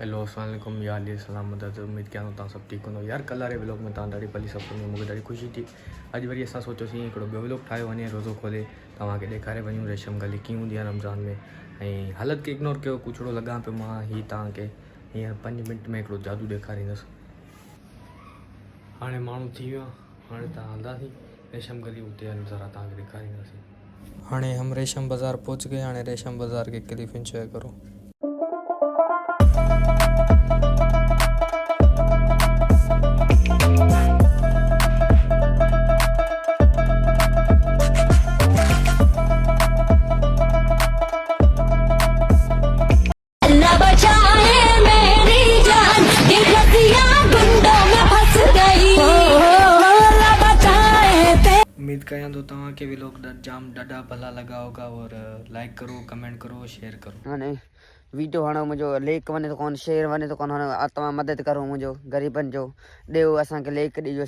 Hello अस्सलाम वालेकुम यार ये सलामत है। उम्मीद क्या तव्हां सब ठीक हूंदो यार। कल वारे व्लॉग में तव्हां ॾाढी भली सफ़र में मूंखे ॾाढी ख़ुशी थी। अॼु वरी असां सोचियोसीं हिकिड़ो ॿियो व्लॉग ठाहियो वञे रोज़ो खोले तव्हांखे ॾेखारे वञूं रेशम गली कीअं हूंदी आहे रमज़ान में। ऐं हालत खे इग्नोर कयो, कुछड़ो लॻा पियो मां हीअ तव्हांखे हींअर 5 मिंट में हिकिड़ो जादू ॾेखारींदुसि। हाणे माण्हू थी वियो आहे, हाणे तव्हां हलंदासीं रेशम गली, उते नज़ारा तव्हांखे ॾेखारींदासीं। हाणे हम रेशम बाज़ार पहुंच गए। हाणे रेशम बाज़ार के क्लिप इंजॉय करो। उम्मीद कयां तो तव्हांखे भी लोग जाम ॾाढा भला लगा होगा और लाइक करो, कमेंट करो, शेयर करो। हाणे वीडियो हाणे मुंहिंजो लेक वञे थो कोन, शेयर वञे थो कोन। हाणे तव्हां मदद करो मुंहिंजो ग़रीबनि जो, ॾियो असांखे लेक ॾिजो।